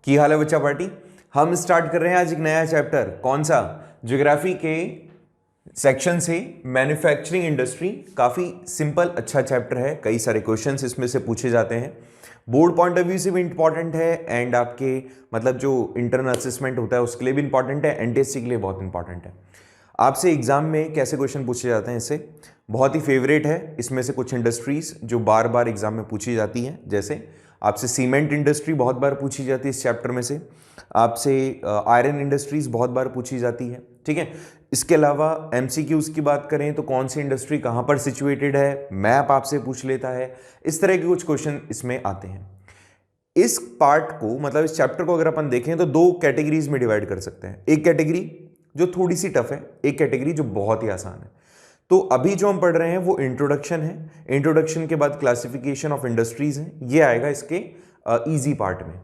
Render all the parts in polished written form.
की हाल है बच्चा पार्टी। हम स्टार्ट कर रहे हैं आज एक नया चैप्टर। कौन सा? ज्योग्राफी के सेक्शन से मैन्युफैक्चरिंग इंडस्ट्री। काफी सिंपल अच्छा चैप्टर है, कई सारे क्वेश्चंस इसमें से पूछे जाते हैं, बोर्ड पॉइंट ऑफ व्यू से भी इंपॉर्टेंट है एंड आपके मतलब जो इंटरनल असेसमेंट होता है उसके लिए भी इंपॉर्टेंट है, एनटीएससी के लिए बहुत इंपॉर्टेंट है। आपसे एग्जाम में कैसे क्वेश्चन पूछे जाते हैं, इससे बहुत ही फेवरेट है। इसमें से कुछ इंडस्ट्रीज जो बार बार एग्जाम में पूछी जाती हैं, जैसे आपसे सीमेंट इंडस्ट्री बहुत बार पूछी जाती है इस चैप्टर में से, आपसे आयरन इंडस्ट्रीज बहुत बार पूछी जाती है, ठीक है। इसके अलावा एमसीक्यूज की बात करें तो कौन सी इंडस्ट्री कहाँ पर सिचुएटेड है, मैप आपसे पूछ लेता है। इस तरह के कुछ क्वेश्चन इसमें आते हैं। इस पार्ट को मतलब इस चैप्टर को अगर अपन देखें तो दो कैटेगरीज में डिवाइड कर सकते हैं। एक कैटेगरी जो थोड़ी सी टफ है, एक कैटेगरी जो बहुत ही आसान है। तो अभी जो हम पढ़ रहे हैं वो इंट्रोडक्शन है। इंट्रोडक्शन के बाद क्लासिफिकेशन ऑफ इंडस्ट्रीज है, ये आएगा इसके इजी पार्ट में।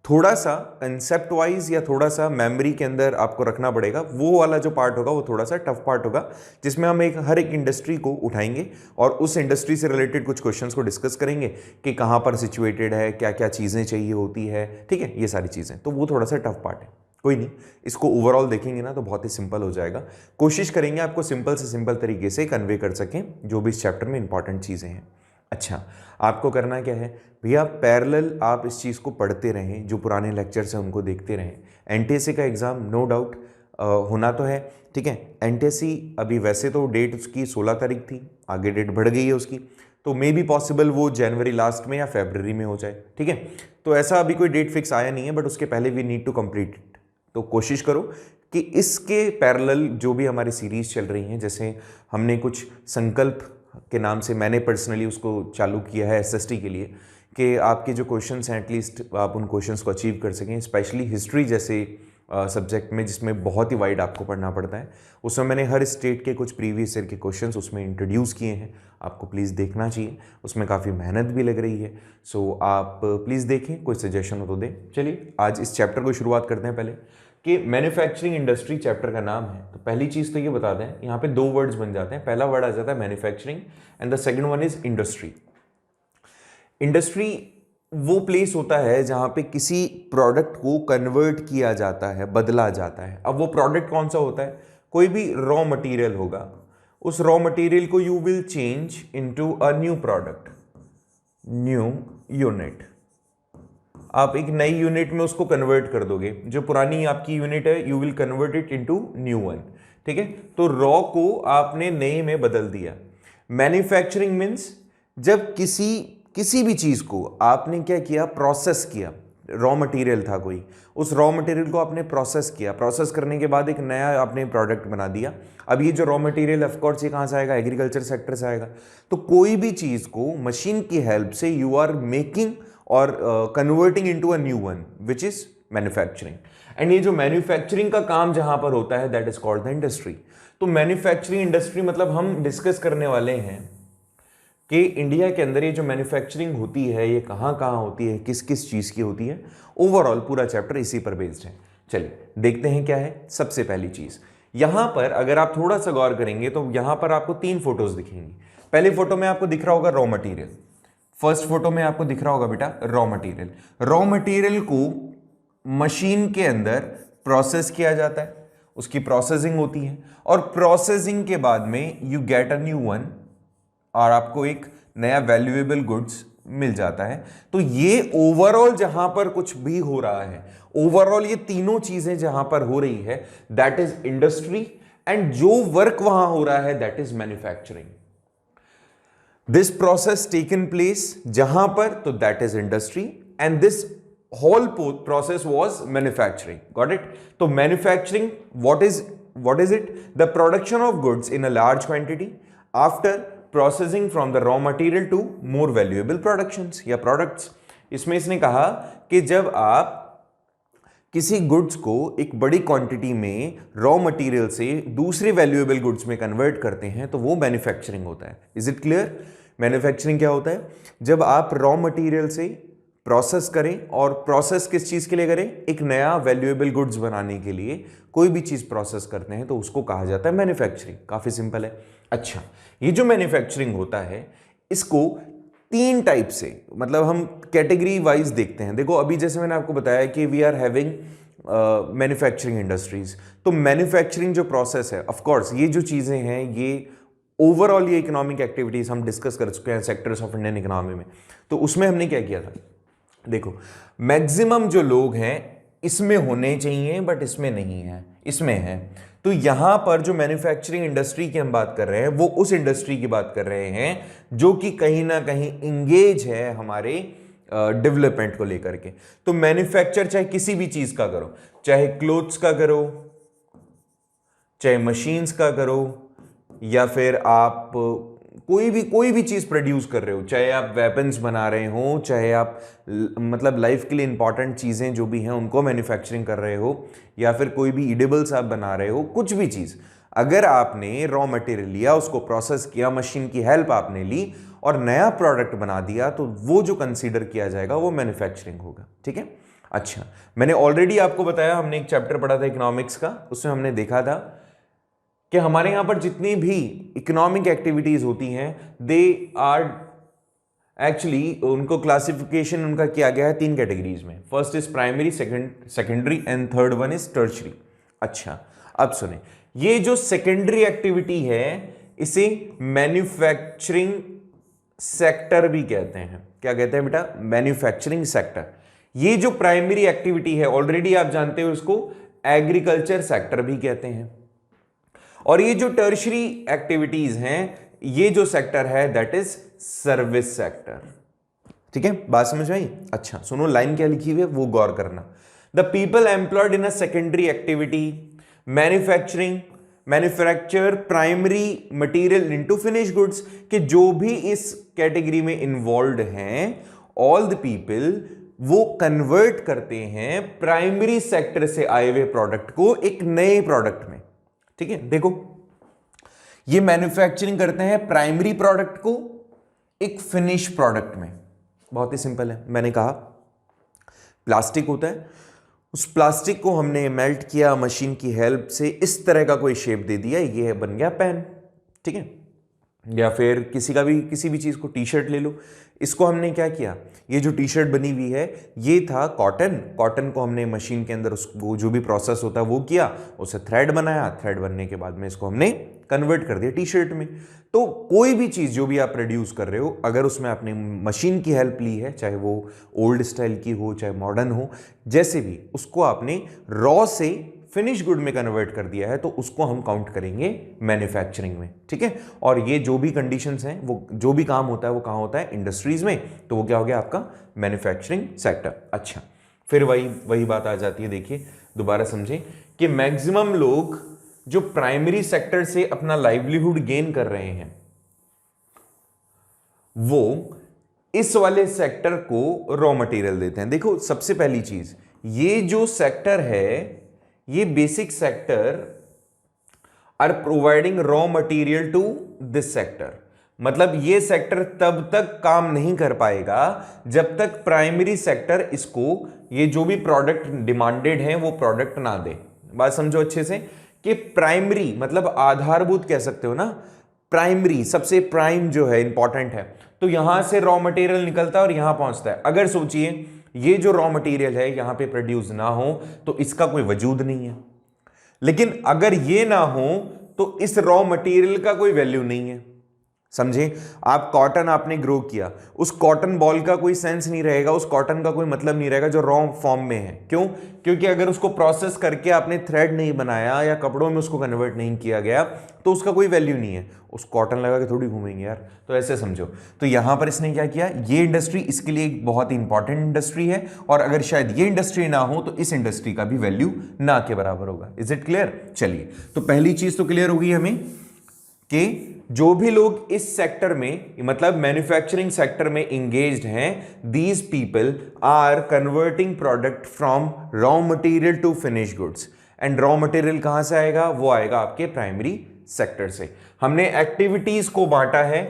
थोड़ा सा कंसेप्ट वाइज या थोड़ा सा मेमोरी के अंदर आपको रखना पड़ेगा, वो वाला जो पार्ट होगा वो थोड़ा सा टफ पार्ट होगा, जिसमें हम हर एक इंडस्ट्री को उठाएंगे और उस इंडस्ट्री से रिलेटेड कुछ क्वेश्चंस को डिस्कस करेंगे कि कहाँ पर सिचुएटेड है, क्या क्या चीज़ें चाहिए होती है, ठीक है, ये सारी चीज़ें। तो वो थोड़ा सा टफ पार्ट है, कोई नहीं, इसको ओवरऑल देखेंगे ना तो बहुत ही सिंपल हो जाएगा। कोशिश करेंगे आपको सिंपल से सिंपल तरीके से कन्वे कर सकें जो भी इस चैप्टर में इंपॉर्टेंट चीज़ें हैं। अच्छा, आपको करना क्या है भैया, पैरेलल आप इस चीज़ को पढ़ते रहें, जो पुराने लेक्चर्स हैं उनको देखते रहें। एनटीएससी का एग्ज़ाम नो डाउट होना तो है, ठीक है। एनटीएससी अभी वैसे तो डेट उसकी 16 तारीख थी, आगे डेट बढ़ गई है उसकी, तो मे बी पॉसिबल वो जनवरी लास्ट में या फरवरी में हो जाए, ठीक है। तो ऐसा अभी कोई डेट फिक्स आया नहीं है, बट उसके पहले we need to complete it. तो कोशिश करो कि इसके पैरेलल जो भी हमारी सीरीज चल रही हैं, जैसे हमने कुछ संकल्प के नाम से मैंने पर्सनली उसको चालू किया है एसएसटी के लिए, कि आपके जो क्वेश्चंस हैं एटलीस्ट आप उन क्वेश्चंस को अचीव कर सकें। स्पेशली हिस्ट्री जैसे सब्जेक्ट में जिसमें बहुत ही वाइड आपको पढ़ना पड़ता है, उसमें मैंने हर स्टेट के कुछ प्रीवियस ईयर के क्वेश्चंस उसमें इंट्रोड्यूस किए हैं, आपको प्लीज़ देखना चाहिए, उसमें काफ़ी मेहनत भी लग रही है। सो आप प्लीज़ देखें, कोई सजेशन हो तो दें। चलिए आज इस चैप्टर को शुरुआत करते हैं। पहले कि मैन्युफैक्चरिंग इंडस्ट्री चैप्टर का नाम है, तो पहली चीज़ तो ये बता दें, यहाँ पे दो वर्ड्स बन जाते हैं। पहला वर्ड आ जाता है manufacturing and the second one is industry. Industry वो प्लेस होता है जहां पे किसी प्रोडक्ट को कन्वर्ट किया जाता है, बदला जाता है। अब वो प्रोडक्ट कौन सा होता है? कोई भी रॉ मटेरियल होगा, उस रॉ मटेरियल को you will change into a new product, new unit. आप एक नई यूनिट में उसको कन्वर्ट कर दोगे। जो पुरानी आपकी यूनिट है you will convert it into new one, ठीक है। तो रॉ को आपने नए में बदल दिया। मैन्युफैक्चरिंग मीन्स जब किसी भी चीज को आपने क्या किया, प्रोसेस किया। रॉ मटेरियल था कोई, उस रॉ मटेरियल को आपने प्रोसेस किया, प्रोसेस करने के बाद एक नया आपने प्रोडक्ट बना दिया। अब ये जो रॉ मटेरियल ऑफ कोर्स ये कहां से आएगा? एग्रीकल्चर सेक्टर से आएगा। तो कोई भी चीज को मशीन की हेल्प से यू आर मेकिंग और converting into a new one which is manufacturing. And ये जो मैन्युफैक्चरिंग का काम जहां पर होता है that is called the industry. तो मैन्युफैक्चरिंग इंडस्ट्री मतलब हम डिस्कस करने वाले हैं कि इंडिया के अंदर ये जो मैन्युफैक्चरिंग होती है ये कहाँ कहाँ होती है, किस किस चीज़ की होती है। ओवरऑल पूरा चैप्टर इसी पर बेस्ड है। चलिए देखते हैं क्या है। सबसे पहली चीज़ यहाँ पर अगर आप थोड़ा सा गौर करेंगे तो यहाँ पर आपको तीन फोटोज दिखेंगी। पहली फोटो में आपको दिख रहा होगा रॉ मटेरियल, फर्स्ट फोटो में आपको दिख रहा होगा बेटा रॉ मटेरियल। रॉ मटेरियल को मशीन के अंदर प्रोसेस किया जाता है, उसकी प्रोसेसिंग होती है और प्रोसेसिंग के बाद में you get a new one और आपको एक नया वैल्यूएबल गुड्स मिल जाता है। तो ये ओवरऑल जहां पर कुछ भी हो रहा है, ओवरऑल ये तीनों चीजें जहां पर हो रही है दैट इज इंडस्ट्री, एंड जो वर्क वहां हो रहा है that is manufacturing. This process taken place जहां पर, तो that is industry, and this whole process was manufacturing. Got it? तो manufacturing what is it? The production of goods in a large quantity after processing from the raw material to more valuable productions या products. इसमें इसने कहा कि जब आप किसी goods को एक बड़ी क्वांटिटी में रॉ मटेरियल से दूसरे वैल्यूएबल गुड्स में कन्वर्ट करते हैं तो वो मैन्युफैक्चरिंग होता है। Is it clear? मैन्युफैक्चरिंग क्या होता है? जब आप रॉ मटेरियल से प्रोसेस करें, और प्रोसेस किस चीज के लिए करें? एक नया वैल्यूएबल गुड्स बनाने के लिए कोई भी चीज प्रोसेस करते हैं तो उसको कहा जाता है मैन्युफैक्चरिंग। काफी सिंपल है। अच्छा, ये जो मैन्युफैक्चरिंग होता है इसको तीन टाइप से, मतलब हम कैटेगरी वाइज देखते हैं। देखो अभी जैसे मैंने आपको बताया कि we are having manufacturing industries, तो मैन्युफैक्चरिंग जो प्रोसेस है, ऑफ कोर्स ये जो चीजें हैं ये ओवरऑल ये इकोनॉमिक एक्टिविटीज हम डिस्कस कर चुके हैं सेक्टर्स ऑफ इंडियन इकोनॉमी में। तो उसमें हमने क्या किया था, देखो मैक्सिमम जो लोग हैं इसमें होने चाहिए बट इसमें नहीं है, इसमें है। तो यहां पर जो मैन्युफैक्चरिंग इंडस्ट्री की हम बात कर रहे हैं वो उस इंडस्ट्री की बात कर रहे हैं जो कि कहीं ना कहीं इंगेज है हमारे डेवलपमेंट को लेकर के। तो मैन्युफैक्चर चाहे किसी भी चीज का करो, चाहे क्लोथ्स का करो, चाहे मशीन्स का करो, या फिर आप कोई भी चीज प्रोड्यूस कर रहे हो, चाहे आप वेपन्स बना रहे हो, चाहे आप मतलब लाइफ के लिए इंपॉर्टेंट चीजें जो भी हैं उनको मैन्युफैक्चरिंग कर रहे हो, या फिर कोई भी इडेबल्स आप बना रहे हो, कुछ भी चीज अगर आपने रॉ मटेरियल लिया, उसको प्रोसेस किया, मशीन की हेल्प आपने ली और नया प्रोडक्ट बना दिया, तो वो जो कंसीडर किया जाएगा वो मैन्युफैक्चरिंग होगा। ठीक है, अच्छा मैंने ऑलरेडी आपको बताया, हमने एक चैप्टर पढ़ा था इकोनॉमिक्स का, उसमें हमने देखा था कि हमारे यहां पर जितनी भी इकोनॉमिक एक्टिविटीज होती हैं दे आर एक्चुअली, उनको क्लासिफिकेशन उनका किया गया है तीन कैटेगरीज में। First is primary, secondary and third one is tertiary. अच्छा अब सुने, ये जो सेकेंडरी एक्टिविटी है इसे मैन्युफैक्चरिंग सेक्टर भी कहते हैं। क्या कहते हैं बेटा? Manufacturing sector. ये जो प्राइमरी एक्टिविटी है ऑलरेडी आप जानते हो इसको एग्रीकल्चर सेक्टर भी कहते हैं, और ये जो टर्शरी एक्टिविटीज हैं ये जो सेक्टर है दैट इज सर्विस सेक्टर। ठीक है, बात समझ में आई? अच्छा सुनो, लाइन क्या लिखी हुई है वो गौर करना। The people employed in a secondary activity manufacturing manufacture primary material into finish goods, कि जो भी इस कैटेगरी में इन्वॉल्व हैं ऑल द पीपल वो कन्वर्ट करते हैं प्राइमरी सेक्टर से आए हुए प्रोडक्ट को एक नए प्रोडक्ट में। ठीक है, देखो ये मैन्युफैक्चरिंग करते हैं प्राइमरी प्रोडक्ट को एक फिनिश प्रोडक्ट में। बहुत ही सिंपल है, मैंने कहा प्लास्टिक होता है, उस प्लास्टिक को हमने मेल्ट किया मशीन की हेल्प से, इस तरह का कोई शेप दे दिया, ये बन गया पेन। ठीक है, या फिर किसी भी चीज को, टी शर्ट ले लो, इसको हमने क्या किया, ये जो टी शर्ट बनी हुई है ये था कॉटन को हमने मशीन के अंदर उसको जो भी प्रोसेस होता है वो किया, उसे थ्रेड बनाया, थ्रेड बनने के बाद में इसको हमने कन्वर्ट कर दिया टी शर्ट में। तो कोई भी चीज जो भी आप प्रोड्यूस कर रहे हो अगर उसमें आपने मशीन की हेल्प ली है, चाहे वो ओल्ड स्टाइल की हो चाहे मॉडर्न हो, जैसे भी उसको आपने रॉ से फिनिश गुड में कन्वर्ट कर दिया है तो उसको हम काउंट करेंगे मैन्युफैक्चरिंग में। ठीक है, और ये जो भी कंडीशंस हैं वो जो भी काम होता है वो कहाँ होता है? इंडस्ट्रीज में। तो वो क्या हो गया आपका? Manufacturing sector. अच्छा फिर वही बात आ जाती है, देखिए दोबारा समझें कि मैक्सिमम लोग जो प्राइमरी सेक्टर से अपना लाइवलीहुड गेन कर रहे हैं वो इस वाले सेक्टर को रॉ मटेरियल देते हैं। देखो सबसे पहली चीज, ये जो सेक्टर है ये basic sector are providing raw material to this sector. मतलब ये सेक्टर तब तक काम नहीं कर पाएगा जब तक प्राइमरी सेक्टर इसको ये जो भी प्रोडक्ट डिमांडेड है वो प्रोडक्ट ना दे। बात समझो अच्छे से कि प्राइमरी मतलब आधारभूत कह सकते हो ना, प्राइमरी सबसे प्राइम जो है इंपॉर्टेंट है, तो यहां से रॉ मटेरियल निकलता है और यहां पहुंचता है। अगर सोचिए ये जो रॉ मटेरियल है यहां पे प्रोड्यूस ना हो तो इसका कोई वजूद नहीं है, लेकिन अगर ये ना हो तो इस रॉ मटेरियल का कोई वैल्यू नहीं है। समझे? आप कॉटन आपने ग्रो किया, उस कॉटन बॉल का कोई सेंस नहीं रहेगा, उस कॉटन का कोई मतलब नहीं रहेगा जो रॉ फॉर्म में है। क्यों? क्योंकि अगर उसको प्रोसेस करके आपने थ्रेड नहीं बनाया या कपड़ों में उसको कन्वर्ट नहीं किया गया तो उसका कोई वैल्यू नहीं है। उस कॉटन लगा के थोड़ी घूमेंगे यार, तो ऐसे समझो। तो यहां पर इसने क्या किया, ये इंडस्ट्री इसके लिए एक बहुत ही इंपॉर्टेंट इंडस्ट्री है, और अगर शायद ये इंडस्ट्री ना हो तो इस इंडस्ट्री का भी वैल्यू ना के बराबर होगा। Is it clear? चलिए, तो पहली चीज तो क्लियर होगी हमें कि जो भी लोग इस सेक्टर में मतलब मैन्युफैक्चरिंग सेक्टर में इंगेज्ड हैं, these people are converting product from raw material to finish goods. And raw material कहां से आएगा? वो आएगा आपके प्राइमरी सेक्टर से। हमने एक्टिविटीज को बांटा है,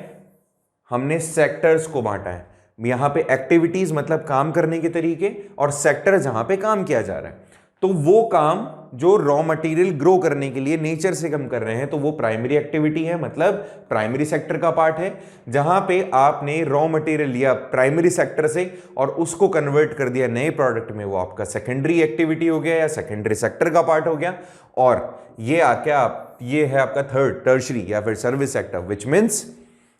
हमने सेक्टर्स को बांटा है। यहां पे एक्टिविटीज मतलब काम करने के तरीके, और सेक्टर जहां पे काम किया जा रहा है। तो वो काम जो रॉ मटेरियल ग्रो करने के लिए नेचर से कम कर रहे हैं, तो वो प्राइमरी एक्टिविटी है, मतलब प्राइमरी सेक्टर का पार्ट है, जहां पे आपने रॉ मटेरियल लिया प्राइमरी सेक्टर से और उसको कन्वर्ट कर दिया नए प्रोडक्ट में, वो आपका सेकेंडरी एक्टिविटी हो गया या सेकेंडरी सेक्टर का पार्ट हो गया। और ये है आपका थर्ड, टर्शरी या फिर सर्विस सेक्टर, विच मीन्स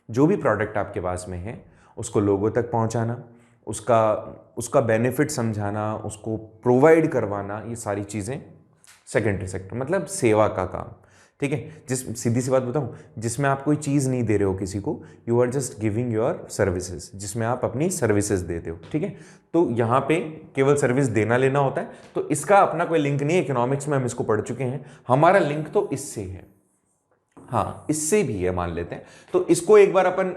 जो भी प्रोडक्ट आपके पास में है उसको लोगों तक पहुंचाना, उसका बेनिफिट समझाना, उसको प्रोवाइड करवाना, ये सारी चीज़ें सेकेंडरी सेक्टर, मतलब सेवा का काम। ठीक है, सीधी सी बात बताऊं, जिसमें आप कोई चीज़ नहीं दे रहे हो किसी को, you are just giving your services, जिसमें आप अपनी सर्विसेज देते हो। ठीक है, तो यहाँ पे केवल सर्विस देना लेना होता है, तो इसका अपना कोई लिंक नहीं है, इकोनॉमिक्स में हम इसको पढ़ चुके हैं। हमारा लिंक तो इससे है, हाँ इससे भी है मान लेते हैं, तो इसको एक बार अपन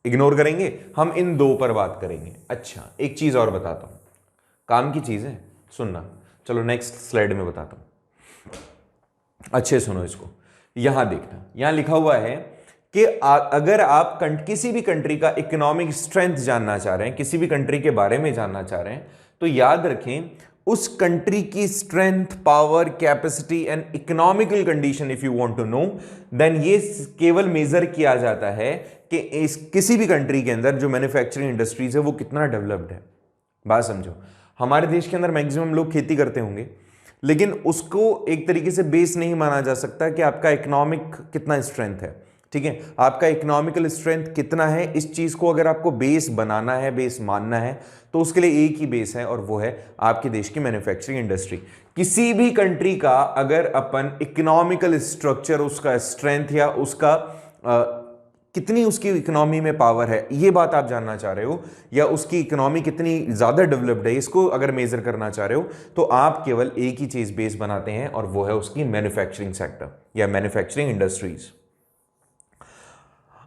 इग्नोर करेंगे, हम इन दो पर बात करेंगे। अच्छा, एक चीज और बताता हूं, काम की चीज है, सुनना। चलो नेक्स्ट स्लाइड में बताता हूं, अच्छे सुनो इसको। यहां देखना, यहां लिखा हुआ है कि अगर आप किसी भी कंट्री का इकोनॉमिक स्ट्रेंथ जानना चाह रहे हैं, किसी भी कंट्री के बारे में जानना चाह रहे हैं, तो याद रखें उस कंट्री की strength, power, capacity and economical condition if you want to know, then ये केवल मेजर किया जाता है कि किसी भी कंट्री के अंदर जो मैन्युफैक्चरिंग इंडस्ट्रीज है वो कितना डेवलप्ड है। बात समझो, हमारे देश के अंदर मैक्सिमम लोग खेती करते होंगे, लेकिन उसको एक तरीके से बेस नहीं माना जा सकता कि आपका इकोनॉमिक कितना स्ट्रेंथ है। ठीक है, आपका इकोनॉमिकल स्ट्रेंथ कितना है, इस चीज को अगर आपको बेस बनाना है, बेस मानना है, तो उसके लिए एक ही बेस है और वो है आपके देश की मैन्युफैक्चरिंग इंडस्ट्री। किसी भी कंट्री का अगर अपन इकोनॉमिकल स्ट्रक्चर, उसका स्ट्रेंथ या उसका कितनी उसकी इकोनॉमी में पावर है, ये बात आप जानना चाह रहे हो, या उसकी इकोनॉमी कितनी ज्यादा डेवलप्ड है, इसको अगर मेजर करना चाह रहे हो, तो आप केवल एक ही चीज बेस बनाते हैं और वो है उसकी मैन्युफैक्चरिंग सेक्टर या मैन्युफैक्चरिंग इंडस्ट्रीज।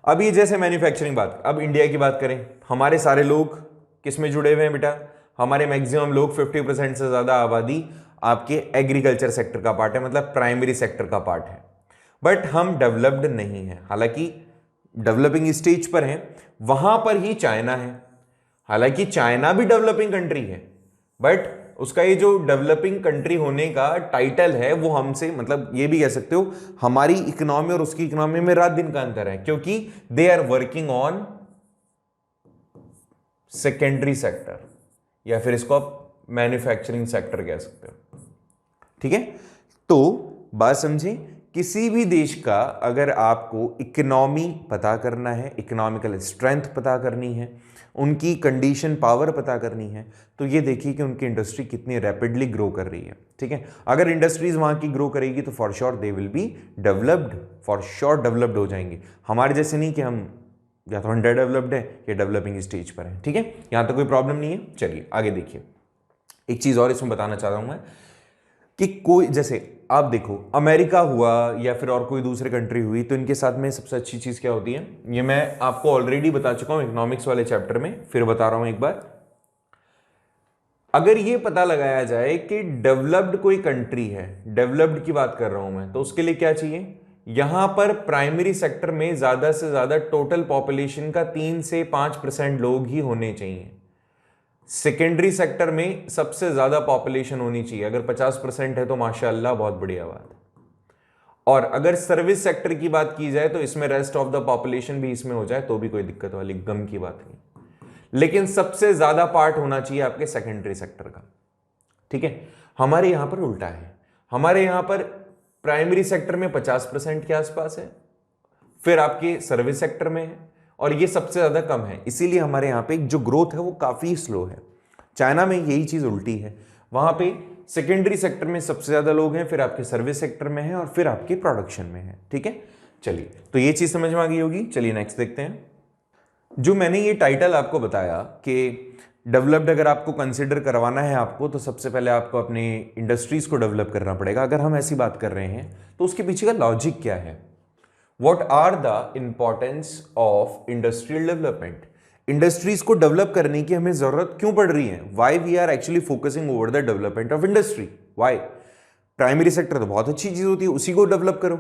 अब ये जैसे मैन्युफैक्चरिंग बात, अब इंडिया की बात करें, हमारे सारे लोग किस में जुड़े हुए हैं बेटा? हमारे मैक्सिमम लोग 50% से ज्यादा आबादी आपके एग्रीकल्चर सेक्टर का पार्ट है, मतलब प्राइमरी सेक्टर का पार्ट है। बट हम डेवलप्ड नहीं है, हालांकि डेवलपिंग स्टेज पर है, वहां पर ही चाइना है। हालांकि चाइना भी डेवलपिंग कंट्री है, बट उसका ये जो डेवलपिंग कंट्री होने का टाइटल है वो हमसे, मतलब ये भी कह सकते हो हमारी इकोनॉमी और उसकी इकोनॉमी में रात दिन का अंतर है, क्योंकि they are working on secondary sector या फिर इसको आप मैन्युफैक्चरिंग सेक्टर कह सकते हो। ठीक है, तो बात समझे, किसी भी देश का अगर आपको इकोनॉमी पता करना है, इकोनॉमिकल स्ट्रेंथ पता करनी है, उनकी कंडीशन पावर पता करनी है, तो ये देखिए कि उनकी इंडस्ट्री कितनी रैपिडली ग्रो कर रही है। ठीक है, अगर इंडस्ट्रीज वहां की ग्रो करेगी तो for sure they will be developed, for sure developed हो जाएंगे। हमारे जैसे नहीं कि हम या तो अंडर डेवलप्ड है या डेवलपिंग स्टेज पर है। ठीक है, यहां तो कोई प्रॉब्लम नहीं है। चलिए आगे देखिए, एक चीज और इसमें बताना चाह रहा हूं मैं कि कोई, जैसे आप देखो अमेरिका हुआ या फिर और कोई दूसरी कंट्री हुई, तो इनके साथ में सबसे अच्छी चीज क्या होती है, ये मैं आपको ऑलरेडी बता चुका हूं इकोनॉमिक्स वाले चैप्टर में, फिर बता रहा हूं एक बार। अगर ये पता लगाया जाए कि डेवलप्ड कोई कंट्री है, डेवलप्ड की बात कर रहा हूं मैं, तो उसके लिए क्या चाहिए, यहां पर प्राइमरी सेक्टर में ज्यादा से ज्यादा टोटल पॉपुलेशन का 3 से 5% लोग ही होने चाहिए। सेकेंडरी सेक्टर में सबसे ज्यादा पॉपुलेशन होनी चाहिए, अगर 50% है तो माशाअल्लाह बहुत बढ़िया बात है। और अगर सर्विस सेक्टर की बात की जाए तो इसमें रेस्ट ऑफ द पॉपुलेशन भी इसमें हो जाए तो भी कोई दिक्कत वाली गम की बात नहीं, लेकिन सबसे ज्यादा पार्ट होना चाहिए आपके सेकेंडरी सेक्टर का। ठीक है, हमारे यहां पर उल्टा है, हमारे यहां पर प्राइमरी सेक्टर में 50% के आसपास है, फिर आपके सर्विस सेक्टर में है, और ये सबसे ज्यादा कम है, इसीलिए हमारे यहां पे जो ग्रोथ है वो काफी स्लो है। चाइना में यही चीज उल्टी है, वहां पे सेकेंडरी सेक्टर में सबसे ज्यादा लोग हैं, फिर आपके सर्विस सेक्टर में है और फिर आपके प्रोडक्शन में है। ठीक है, चलिए तो ये चीज समझ में आ गई होगी। चलिए नेक्स्ट देखते हैं। जो मैंने ये टाइटल आपको बताया कि डेवलप्ड अगर आपको कंसिडर करवाना है आपको, तो सबसे पहले आपको अपने इंडस्ट्रीज को डेवलप करना पड़ेगा। अगर हम ऐसी बात कर रहे हैं तो उसके पीछे का लॉजिक क्या है, what are the importance of industrial development, industries को डेवलप करने की हमें जरूरत क्यों पड़ रही है, why we are actually focusing over the development of industry, why. Primary sector तो बहुत अच्छी चीज होती है, उसी को डेवलप करो,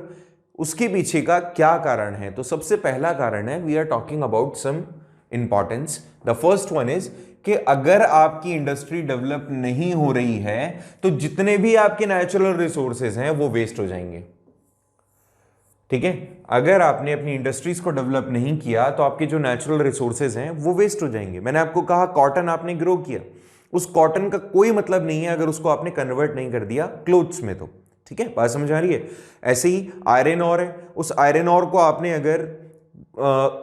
उसके पीछे का क्या कारण है। तो सबसे पहला कारण है, we are talking about some importance. The first one is कि अगर आपकी इंडस्ट्री डेवलप नहीं हो रही है तो जितने भी आपके नेचुरल रिसोर्सेज हैं वो वेस्ट हो जाएंगे। ठीक है, अगर आपने अपनी इंडस्ट्रीज को डेवलप नहीं किया तो आपके जो नेचुरल रिसोर्सेज हैं वो वेस्ट हो जाएंगे। मैंने आपको कहा कॉटन आपने ग्रो किया, उस कॉटन का कोई मतलब नहीं है अगर उसको आपने कन्वर्ट नहीं कर दिया क्लोथ्स में तो। ठीक है, बात समझ आ रही है। ऐसे ही आयरन ऑर है, उस आयरन ऑर को आपने अगर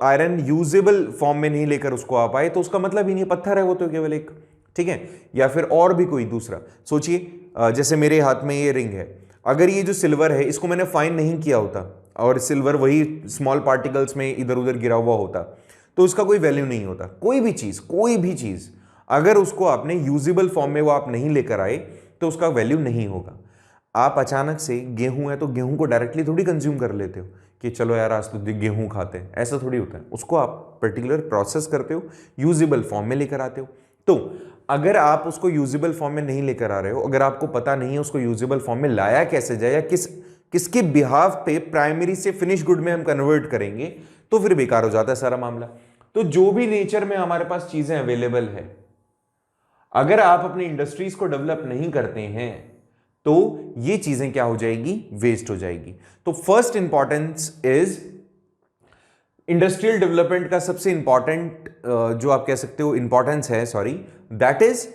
आयरन यूजेबल फॉर्म में नहीं लेकर उसको आ पाए तो उसका मतलब ही नहीं, पत्थर है वो तो केवल एक। ठीक है, या फिर और भी कोई दूसरा सोचिए, जैसे मेरे हाथ में ये रिंग है, अगर ये जो सिल्वर है इसको मैंने फाइन नहीं किया होता और सिल्वर वही स्मॉल पार्टिकल्स में इधर उधर गिरा हुआ होता तो उसका कोई वैल्यू नहीं होता। कोई भी चीज अगर उसको आपने यूजेबल फॉर्म में वो आप नहीं लेकर आए तो उसका वैल्यू नहीं होगा। आप अचानक से गेहूं है तो गेहूं को डायरेक्टली थोड़ी कंज्यूम कर लेते हो कि चलो यार आज तो गेहूं खाते हैं, ऐसा थोड़ी होता है। उसको आप पर्टिकुलर प्रोसेस करते हो, यूजेबल फॉर्म में लेकर आते हो। तो अगर आप उसको यूजेबल फॉर्म में नहीं लेकर आ रहे हो, अगर आपको पता नहीं है उसको यूजेबल फॉर्म में लाया कैसे जाए या किसके बिहाफ पे प्राइमरी से फिनिश गुड में हम कन्वर्ट करेंगे, तो फिर बेकार हो जाता है सारा मामला। तो जो भी नेचर में हमारे पास चीजें अवेलेबल है, अगर आप अपनी इंडस्ट्रीज को डेवलप नहीं करते हैं तो ये चीजें क्या हो जाएगी, वेस्ट हो जाएगी। तो first importance is industrial development का सबसे इंपॉर्टेंट जो आप कह सकते हो इंपॉर्टेंस है, sorry, that is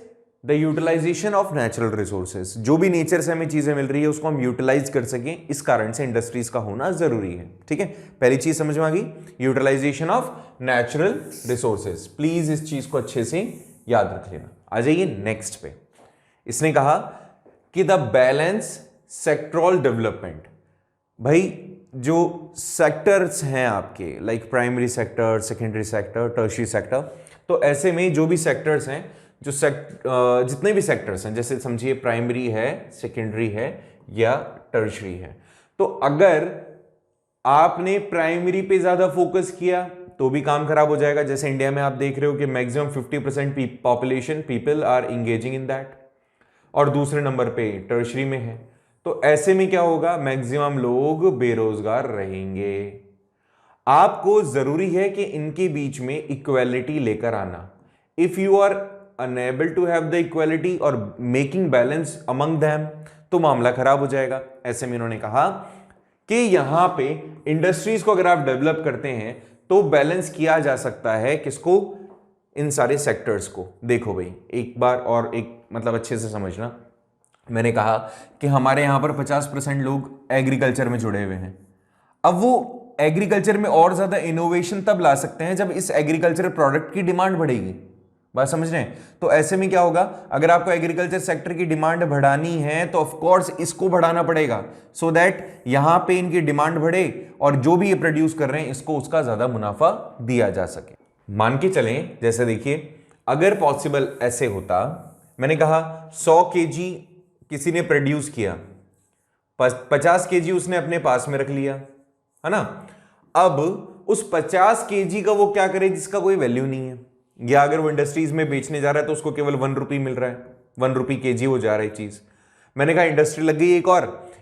the utilization of natural resources. जो भी नेचर से हमें चीजें मिल रही है उसको हम यूटिलाइज कर सकें, इस कारण से इंडस्ट्रीज का होना जरूरी है। ठीक है, पहली चीज समझ में आ गई, utilization of natural resources. Please इस चीज को अच्छे से याद रख लेना। आ जाइए नेक्स्ट पे। इसने कहा कि द बैलेंस सेक्टरल डेवलपमेंट। भाई जो सेक्टर्स हैं आपके, like primary sector, secondary sector, tertiary sector, तो ऐसे में जो भी सेक्टर्स हैं, जो जितने भी सेक्टर्स हैं, जैसे समझिए प्राइमरी है, सेकेंडरी है या टर्शियरी है, तो अगर आपने प्राइमरी पे ज्यादा फोकस किया तो भी काम खराब हो जाएगा। जैसे इंडिया में आप देख रहे हो कि maximum 50% population people are engaging in that, और दूसरे नंबर पे टर्शियरी में है, तो ऐसे में क्या होगा, मैक्सिमम लोग बेरोजगार रहेंगे। आपको जरूरी है कि इनके बीच में इक्वालिटी लेकर आना। If you are unable to have the equality और मेकिंग बैलेंस अमंग देम, तो मामला खराब हो जाएगा। ऐसे में इन्होंने कहा कि यहां पे इंडस्ट्रीज को अगर आप डेवलप करते हैं तो बैलेंस किया जा सकता है, किसको, इन सारे सेक्टर्स को। देखो भाई एक बार और एक मतलब अच्छे से समझना, मैंने कहा कि हमारे यहां पर 50% लोग एग्रीकल्चर में जुड़े हुए हैं। अब वो एग्रीकल्चर में और ज्यादा इनोवेशन तब ला सकते हैं जब इस एग्रीकल्चर प्रोडक्ट की डिमांड बढ़ेगी। बात समझ रहे हैं? तो ऐसे में क्या होगा, अगर आपको एग्रीकल्चर सेक्टर की डिमांड बढ़ानी है तो ऑफ कोर्स इसको बढ़ाना पड़ेगा, सो दैट यहां पे इनकी डिमांड बढ़े और जो भी ये प्रोड्यूस कर रहे हैं इसको उसका ज्यादा मुनाफा दिया जा सके। मान के चलें, जैसे देखिए अगर पॉसिबल ऐसे होता, मैंने कहा 100 केजी किसी ने प्रोड्यूस किया, 50 केजी उसने अपने पास में रख लिया, है ना। अब उस 50 केजी का वो क्या करे जिसका कोई वैल्यू नहीं है, या अगर वो इंडस्ट्रीज में बेचने जा रहा है तो उसको केवल 1 रुपये मिल रहा है, 1 रुपये केजी हो जा रहा है चीज। मैंने कहा इंडस्ट्री लग गई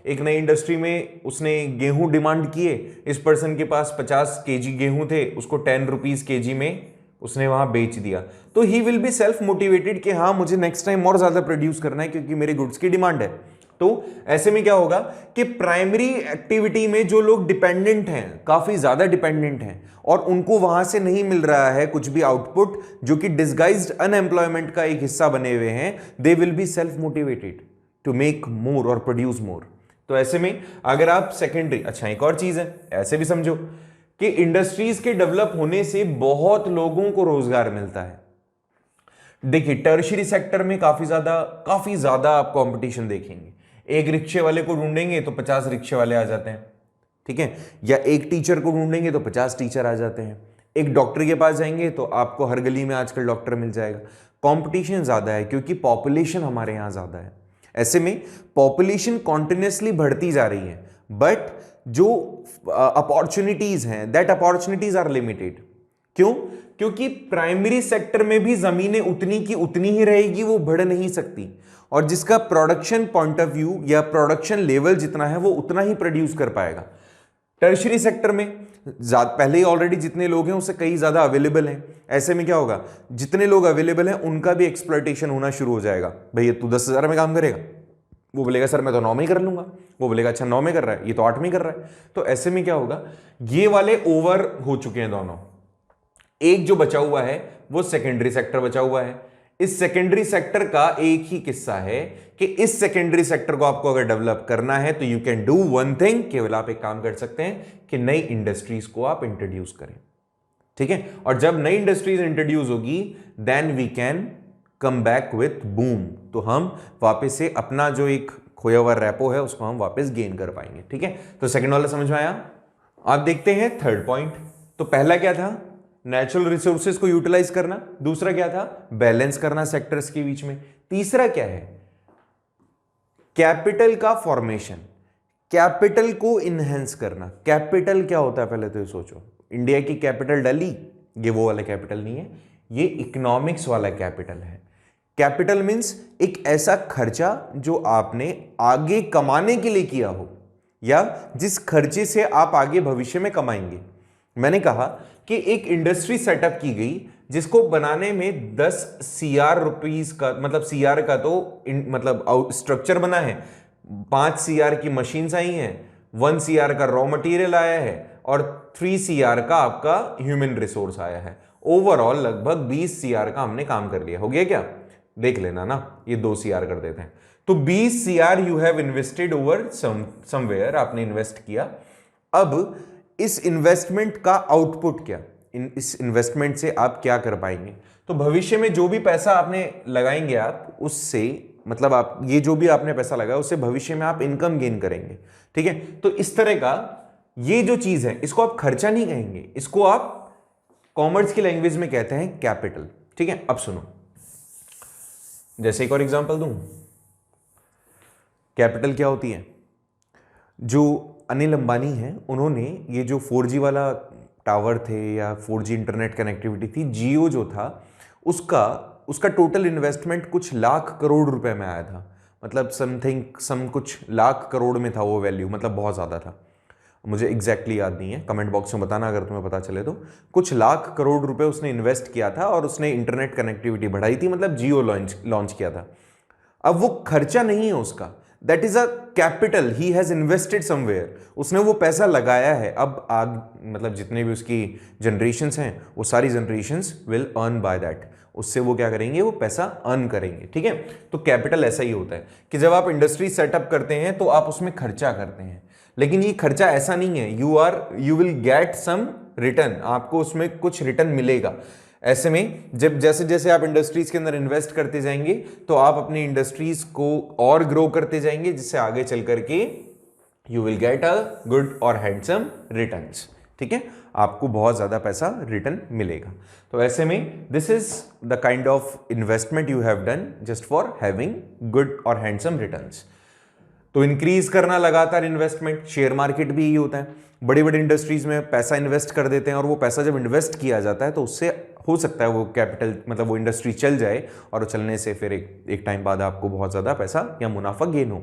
एक नई इंडस्ट्री में, उसने गेहूं डिमांड किए, इस पर्सन के पास 50 केजी गेहूं थे, उसको 10 रुपीज केजी में उसने वहां बेच दिया, तो he will be self motivated कि हाँ मुझे नेक्स्ट टाइम और ज्यादा प्रोड्यूस करना है क्योंकि मेरे गुड्स की डिमांड है। तो ऐसे में क्या होगा कि प्राइमरी एक्टिविटी में जो लोग डिपेंडेंट हैं, काफी ज्यादा डिपेंडेंट हैं, और उनको वहां से नहीं मिल रहा है कुछ भी आउटपुट, जो कि डिस्गाइज्ड अनएम्प्लॉयमेंट का एक हिस्सा बने हुए हैं, they will be self motivated to make more और प्रोड्यूस मोर। तो ऐसे में अगर आप सेकेंडरी, अच्छा एक और चीज है, ऐसे भी समझो कि इंडस्ट्रीज के डेवलप होने से बहुत लोगों को रोजगार मिलता है। देखिए टर्शियरी सेक्टर में काफी ज्यादा आप कंपटीशन देखेंगे। एक रिक्शे वाले को ढूंढेंगे तो 50 रिक्शे वाले आ जाते हैं, ठीक है, या एक टीचर को ढूंढेंगे तो 50 टीचर आ जाते हैं। एक डॉक्टर के पास जाएंगे तो आपको हर गली में आजकल डॉक्टर मिल जाएगा। कंपटीशन ज्यादा है क्योंकि पॉपुलेशन हमारे यहां ज्यादा है। ऐसे में पॉपुलेशन कॉन्टिन्यूसली बढ़ती जा रही है, बट जो अपॉर्चुनिटीज हैं, दैट अपॉर्चुनिटीज आर लिमिटेड। क्यों? क्योंकि प्राइमरी सेक्टर में भी जमीनें उतनी की उतनी ही रहेगी, वो बढ़ नहीं सकती, और जिसका प्रोडक्शन पॉइंट ऑफ व्यू या प्रोडक्शन लेवल जितना है वो उतना ही प्रोड्यूस कर पाएगा। टर्शियरी सेक्टर में पहले ही ऑलरेडी जितने लोग हैं उससे कई ज्यादा अवेलेबल हैं। ऐसे में क्या होगा, जितने लोग अवेलेबल हैं उनका भी एक्सप्लॉइटेशन होना शुरू हो जाएगा। भैया तू 10,000 में काम करेगा, वो बोलेगा सर मैं तो 9 में कर लूंगा, वो बोलेगा अच्छा 9 में कर रहा है, ये तो 8 में कर रहा है। तो ऐसे में क्या होगा, ये वाले ओवर हो चुके हैं दोनों। एक जो बचा हुआ है वो सेकेंडरी सेक्टर बचा हुआ है। इस सेकेंडरी सेक्टर का एक ही किस्सा है कि इस सेकेंडरी सेक्टर को आपको अगर डेवलप करना है तो you can do one thing, केवल आप एक काम कर सकते हैं कि नई इंडस्ट्रीज को आप इंट्रोड्यूस करें, ठीक है। और जब नई इंडस्ट्रीज इंट्रोड्यूस होगी then we can come back with boom, तो हम वापस से अपना जो एक खोया हुआ रेपो है उसको हम वापस गेन कर पाएंगे, ठीक है। तो सेकंड वाला समझ में आया। आप देखते हैं थर्ड पॉइंट। तो पहला क्या था, नेचुरल रिसोर्सेज को यूटिलाइज करना। दूसरा क्या था, बैलेंस करना सेक्टर्स के बीच में। तीसरा क्या है, कैपिटल का फॉर्मेशन, कैपिटल को इनहेंस करना। कैपिटल क्या होता है पहले तो ये सोचो। इंडिया की कैपिटल दिल्ली, ये वो वाला कैपिटल नहीं है, ये इकोनॉमिक्स वाला कैपिटल है। कैपिटल मींस एक ऐसा खर्चा जो आपने आगे कमाने के लिए किया हो, या जिस खर्चे से आप आगे भविष्य में कमाएंगे। मैंने कहा कि एक इंडस्ट्री सेटअप की गई जिसको बनाने में 10 CR रुपीस का, मतलब CR का तो मतलब स्ट्रक्चर बना है, 5 CR की मशीन्स आई हैं, 1 CR का रॉ मटेरियल आया है और 3 CR का आपका ह्यूमन रिसोर्स आया है। ओवरऑल लगभग 20 CR का हमने काम कर लिया। हो गया क्या, देख लेना ना, ये 2 CR कर देते हैं। तो 20 CR you have invested over somewhere, आपने इन्वेस्ट किया। अब इस इन्वेस्टमेंट का आउटपुट क्या, इस इन्वेस्टमेंट से आप क्या कर पाएंगे। तो भविष्य में जो भी पैसा आपने लगाएंगे आप उससे, मतलब आप ये जो भी आपने पैसा लगाया उससे भविष्य में आप इनकम गेन करेंगे, ठीक है। तो इस तरह का ये जो चीज है इसको आप खर्चा नहीं कहेंगे, इसको आप कॉमर्स की लैंग्वेज में कहते हैं कैपिटल, ठीक है। अब सुनो, जैसे एक और एग्जांपल दूं, कैपिटल क्या होती है। जो अनिल अंबानी है, उन्होंने ये जो 4G वाला टावर थे या 4G इंटरनेट कनेक्टिविटी थी, जियो जो था, उसका टोटल इन्वेस्टमेंट कुछ लाख करोड़ रुपए में आया था। मतलब सम कुछ लाख करोड़ में था वो वैल्यू, मतलब बहुत ज़्यादा था। मुझे एग्जैक्टली याद नहीं है, कमेंट बॉक्स में बताना अगर तुम्हें पता चले तो। कुछ लाख करोड़ रुपए उसने इन्वेस्ट किया था और उसने इंटरनेट कनेक्टिविटी बढ़ाई थी, मतलब जियो लॉन्च किया था। अब वो खर्चा नहीं है उसका, that is a capital, he has invested somewhere, उसने वो पैसा लगाया है। अब मतलब जितने भी उसकी जनरेशंस हैं वो सारी generations will earn by that, उससे वो क्या करेंगे, वो पैसा अर्न करेंगे, ठीक है। तो कैपिटल ऐसा ही होता है कि जब आप इंडस्ट्री सेटअप करते हैं तो आप उसमें खर्चा करते हैं, लेकिन ये खर्चा ऐसा नहीं है you will get some return, आपको उसमें कुछ रिटर्न मिलेगा। ऐसे में जब जैसे जैसे आप इंडस्ट्रीज के अंदर इन्वेस्ट करते जाएंगे तो आप अपनी इंडस्ट्रीज को और ग्रो करते जाएंगे, जिससे आगे चल करके you will get a good और हैंडसम रिटर्न्स, ठीक है। आपको बहुत ज्यादा पैसा रिटर्न मिलेगा। तो ऐसे में this is the kind of investment you have done just for having good और हैंडसम रिटर्न्स। तो इंक्रीज करना लगातार इन्वेस्टमेंट, शेयर मार्केट भी यही होता है। बड़ी बड़ी इंडस्ट्रीज में पैसा इन्वेस्ट कर देते हैं और वो पैसा जब इन्वेस्ट किया जाता है तो उससे हो सकता है वो कैपिटल, मतलब वो इंडस्ट्री चल जाए और चलने से फिर एक टाइम बाद आपको बहुत ज़्यादा पैसा या मुनाफा गेन हो।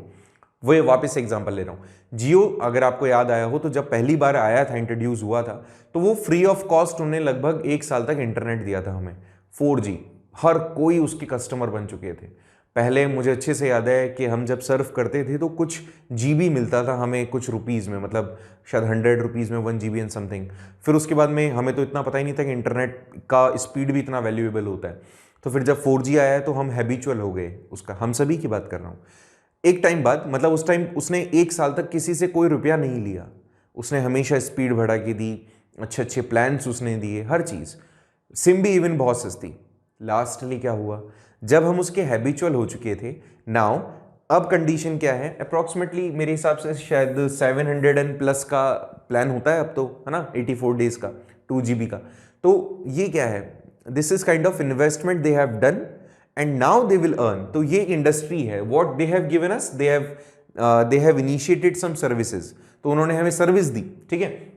वो वापस एग्जांपल ले रहा हूँ, जियो अगर आपको याद आया हो तो जब पहली बार आया था, इंट्रोड्यूस हुआ था, तो वो फ्री ऑफ कॉस्ट उन्हें लगभग 1 साल तक इंटरनेट दिया था हमें, 4G। हर कोई उसके कस्टमर बन चुके थे। पहले मुझे अच्छे से याद है कि हम जब सर्फ करते थे तो कुछ GB मिलता था हमें कुछ रुपीज़ में, मतलब शायद 100 रुपीज़ में 1 GB एंड समथिंग। फिर उसके बाद में हमें तो इतना पता ही नहीं था कि इंटरनेट का स्पीड भी इतना वैल्यूएबल होता है। तो फिर जब 4G आया तो हम हैबिचुअल हो गए उसका, हम सभी की बात कर रहा हूँ। एक टाइम बाद, मतलब उस टाइम उसने 1 साल तक किसी से कोई रुपया नहीं लिया, उसने हमेशा स्पीड बढ़ा के दी, अच्छे अच्छे प्लान्स उसने दिए, हर चीज़, सिम भी इवन बहुत सस्ती। लास्टली क्या हुआ, जब हम उसके हैबिचुअल हो चुके थे, नाउ अब कंडीशन क्या है, अप्रॉक्सीमेटली मेरे हिसाब से शायद 700 एंड प्लस का प्लान होता है अब तो, है ना, 84 डेज का, 2 GB का। तो ये क्या है, this is kind of investment they have done and now they will earn. तो ये इंडस्ट्री है, what they have given us, they have initiated some services, तो उन्होंने हमें सर्विस दी, ठीक है।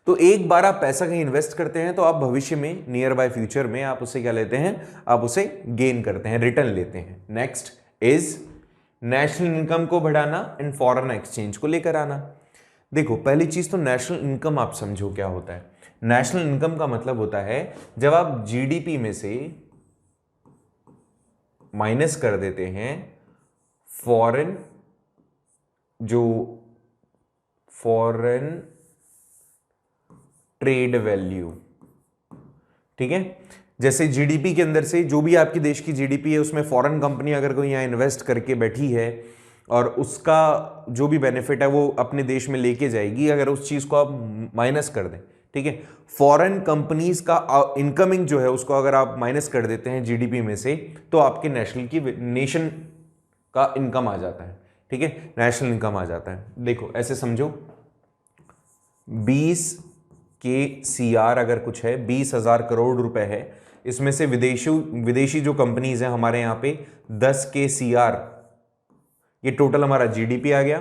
तो एक बार आप पैसा कहीं इन्वेस्ट करते हैं तो आप भविष्य में, नियर बाय फ्यूचर में, आप उसे क्या लेते हैं, आप उसे गेन करते हैं, रिटर्न लेते हैं। नेक्स्ट इज नेशनल इनकम को बढ़ाना एंड फॉरेन एक्सचेंज को लेकर आना। देखो पहली चीज तो नेशनल इनकम आप समझो क्या होता है। नेशनल इनकम का मतलब होता है जब आप जीडीपी में से माइनस कर देते हैं फॉरेन ट्रेड वैल्यू, ठीक है। जैसे जीडीपी के अंदर से जो भी आपकी देश की जीडीपी है उसमें फॉरेन कंपनी अगर कोई यहाँ इन्वेस्ट करके बैठी है और उसका जो भी बेनिफिट है वो अपने देश में लेके जाएगी, अगर उस चीज को आप माइनस कर दें, ठीक है, फॉरेन कंपनीज का इनकमिंग जो है उसको अगर आप माइनस कर देते हैं जीडीपी में से, तो आपके नेशन का इनकम आ जाता है, ठीक है, नेशनल इनकम आ जाता है। देखो ऐसे समझो 20 के सीआर अगर कुछ है, 20,000 करोड़ रुपए है, इसमें से विदेशी जो कंपनीज हैं हमारे यहां पे 10 के सीआर, ये टोटल हमारा जीडीपी आ गया,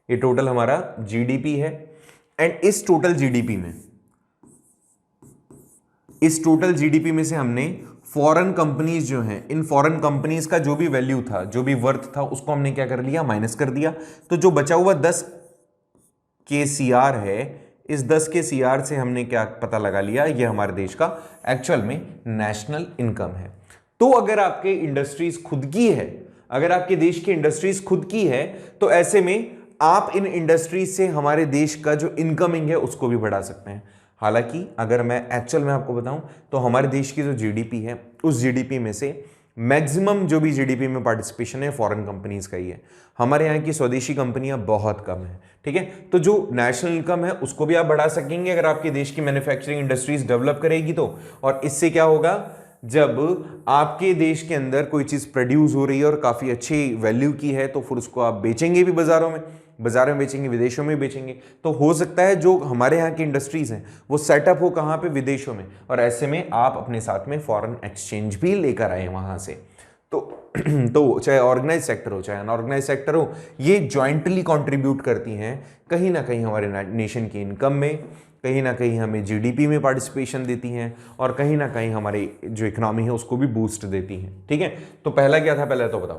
ये टोटल हमारा जीडीपी है। एंड इस टोटल जीडीपी में से हमने फॉरेन कंपनीज जो हैं, इन फॉरेन कंपनीज का जो भी वैल्यू था, जो भी वर्थ था, उसको हमने क्या कर लिया, माइनस कर दिया। तो जो बचा हुआ 10 के सीआर है, इस 10 के सीआर से हमने क्या पता लगा लिया, ये हमारे देश का एक्चुअल में नेशनल इनकम है। तो अगर आपके इंडस्ट्रीज खुद की है, अगर आपके देश की इंडस्ट्रीज खुद की है, तो ऐसे में आप इन इंडस्ट्रीज से हमारे देश का जो इनकमिंग है उसको भी बढ़ा सकते हैं। हालांकि अगर मैं एक्चुअल में आपको बताऊं तो हमारे देश की जो जीडीपी है, उस जीडीपी में से मैक्सिमम जो भी जीडीपी में पार्टिसिपेशन है फॉरेन कंपनीज का ही है। हमारे यहाँ की स्वदेशी कंपनियां बहुत कम है, ठीक है। तो जो नेशनल इनकम है उसको भी आप बढ़ा सकेंगे अगर आपके देश की मैन्युफैक्चरिंग इंडस्ट्रीज डेवलप करेगी तो। और इससे क्या होगा, जब आपके देश के अंदर कोई चीज प्रोड्यूस हो रही है और काफी अच्छी वैल्यू की है, तो फिर उसको आप बेचेंगे भी बाजारों में बेचेंगे, विदेशों में बेचेंगे। तो हो सकता है जो हमारे यहाँ की इंडस्ट्रीज हैं वो सेटअप हो कहाँ पे, विदेशों में, और ऐसे में आप अपने साथ में फॉरेन एक्सचेंज भी लेकर आए वहां से। तो चाहे ऑर्गेनाइज सेक्टर हो चाहे अनऑर्गेनाइज सेक्टर हो, ये ज्वाइंटली कंट्रीब्यूट करती हैं कहीं ना कहीं हमारे नेशन की इनकम में, कहीं ना कहीं हमें जीडीपी में पार्टिसिपेशन देती हैं, और कहीं ना कहीं हमारी जो इकोनॉमी है उसको भी बूस्ट देती हैं, ठीक है। तो पहला क्या था, पहला तो बताओ।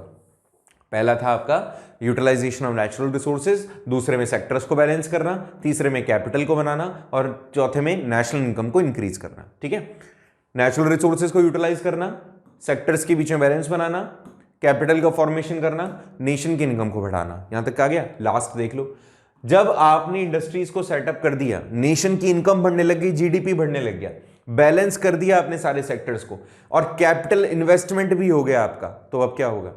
पहला था आपका यूटिलाइजेशन ऑफ नेचुरल रिसोर्सेज, दूसरे में सेक्टर्स को बैलेंस करना, तीसरे में कैपिटल को बनाना, और चौथे में नेशनल इनकम को इंक्रीज करना, ठीक है। नेचुरल रिसोर्सेज को यूटिलाइज करना, सेक्टर्स के बीच में बैलेंस बनाना, कैपिटल का फॉर्मेशन करना, नेशन की इनकम को बढ़ाना। यहां तक आ गया, लास्ट देख लो। जब आपने इंडस्ट्रीज को सेटअप कर दिया, नेशन की इनकम बढ़ने लग गई, जीडीपी बढ़ने लग गया, बैलेंस कर दिया आपने सारे सेक्टर्स को, और कैपिटल इन्वेस्टमेंट भी हो गया आपका, तो अब क्या होगा,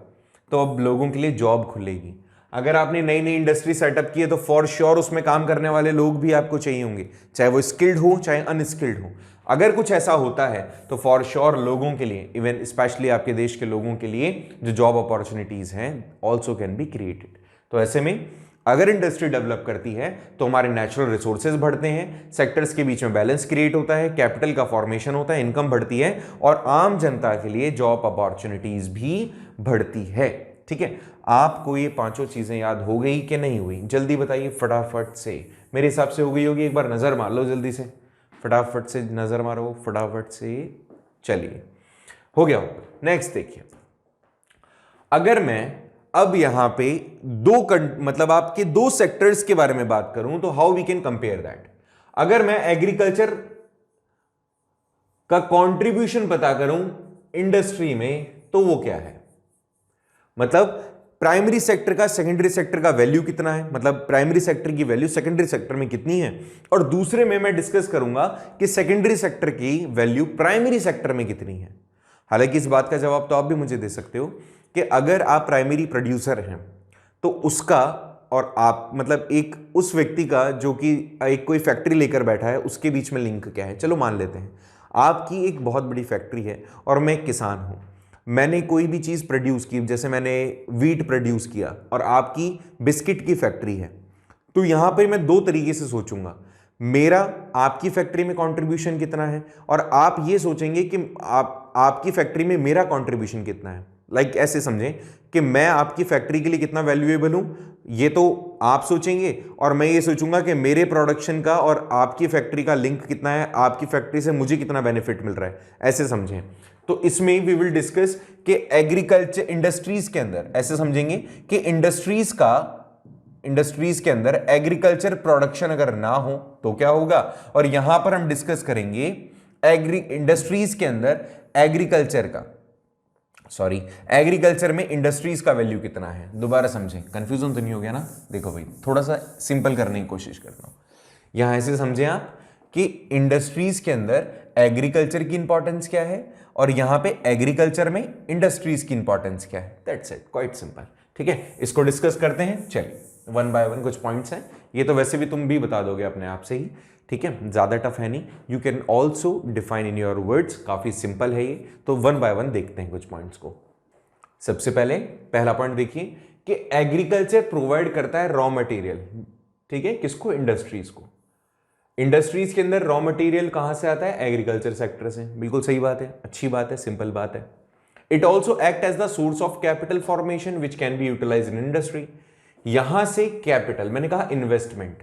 तो अब लोगों के लिए जॉब खुलेगी। अगर आपने नई नई इंडस्ट्री सेटअप की है तो फॉर श्योर उसमें काम करने वाले लोग भी आपको चाहिए होंगे, चाहे वो स्किल्ड हो चाहे अनस्किल्ड हो। अगर कुछ ऐसा होता है तो फॉर श्योर लोगों के लिए, इवन स्पेशली आपके देश के लोगों के लिए जो जॉब अपॉर्चुनिटीज हैं ऑल्सो कैन बी क्रिएटेड। तो ऐसे में अगर इंडस्ट्री डेवलप करती है तो हमारे नेचुरल रिसोर्सेज बढ़ते हैं, सेक्टर्स के बीच में बैलेंस क्रिएट होता है, कैपिटल का फॉर्मेशन होता है, इनकम बढ़ती है, और आम जनता के लिए जॉब अपॉर्चुनिटीज भी बढ़ती है, ठीक है। आपको ये पांचों चीजें याद हो गई कि नहीं हुई, जल्दी बताइए फटाफट से। मेरे हिसाब से हो गई होगी, एक बार नजर मार लो जल्दी से, फटाफट से नजर मारो, फटाफट से। चलिए हो गया होगा। नेक्स्ट देखिए, अगर मैं अब यहां पे मतलब आपके दो सेक्टर्स के बारे में बात करूं तो how we can compare that. अगर मैं एग्रीकल्चर का कंट्रीब्यूशन पता करूं इंडस्ट्री में तो वो क्या है, मतलब प्राइमरी सेक्टर का सेकेंडरी सेक्टर का वैल्यू कितना है, मतलब प्राइमरी सेक्टर की वैल्यू सेकेंडरी सेक्टर में कितनी है, और दूसरे में मैं डिस्कस करूंगा कि सेकेंडरी सेक्टर की वैल्यू प्राइमरी सेक्टर में कितनी है। हालांकि इस बात का जवाब तो आप भी मुझे दे सकते हो कि अगर आप प्राइमरी प्रोड्यूसर हैं तो उसका और आप मतलब एक उस व्यक्ति का जो कि एक कोई फैक्ट्री लेकर बैठा है उसके बीच में लिंक क्या है। चलो मान लेते हैं आपकी एक बहुत बड़ी फैक्ट्री है और मैं एक किसान हूं, मैंने कोई भी चीज़ प्रोड्यूस की, जैसे मैंने वीट प्रोड्यूस किया, और आपकी बिस्किट की फैक्ट्री है, तो यहां पर मैं दो तरीके से सोचूंगा, मेरा आपकी फैक्ट्री में कंट्रीब्यूशन कितना है, और आप ये सोचेंगे कि आपकी फैक्ट्री में मेरा कंट्रीब्यूशन कितना है। लाइक ऐसे समझें कि मैं आपकी फैक्ट्री के लिए कितना वैल्यूएबल हूं, ये तो आप सोचेंगे, और मैं ये सोचूंगा कि मेरे प्रोडक्शन का और आपकी फैक्ट्री का लिंक कितना है, आपकी फैक्ट्री से मुझे कितना बेनिफिट मिल रहा है, ऐसे समझें। तो इसमें वी विल डिस्कस कि एग्रीकल्चर इंडस्ट्रीज के अंदर ऐसे समझेंगे कि इंडस्ट्रीज इंडस्ट्रीज के अंदर एग्रीकल्चर प्रोडक्शन अगर ना हो तो क्या होगा, और यहां पर हम डिस्कस करेंगे इंडस्ट्रीज के अंदर एग्रीकल्चर में इंडस्ट्रीज का वैल्यू कितना है। दोबारा समझें, कंफ्यूजन तो नहीं हो गया ना। देखो भाई, थोड़ा सा सिंपल करने की कोशिश करता हूं। यहां ऐसे समझें आप कि इंडस्ट्रीज के अंदर एग्रीकल्चर की इंपॉर्टेंस क्या है और यहां पे एग्रीकल्चर में इंडस्ट्रीज की इंपॉर्टेंस क्या है। That's it, quite simple. ठीक है, इसको डिस्कस करते हैं। चलिए, वन बाय वन कुछ पॉइंट्स हैं, ये तो वैसे भी तुम भी बता दोगे अपने आप से ही। ठीक है, ज्यादा टफ है नहीं। You can also define in your words, काफी सिंपल है ये। तो वन बाय वन देखते हैं कुछ पॉइंट्स को। सबसे पहले पहला पॉइंट देखिए कि एग्रीकल्चर प्रोवाइड करता है रॉ मटेरियल। ठीक है, किसको? इंडस्ट्रीज को। इंडस्ट्रीज के अंदर रॉ मटेरियल कहां से आता है? एग्रीकल्चर सेक्टर से। बिल्कुल सही बात है, अच्छी बात है, सिंपल बात है। It also act as the source of capital formation which can be utilize in industry. यहां से कैपिटल, मैंने कहा इन्वेस्टमेंट।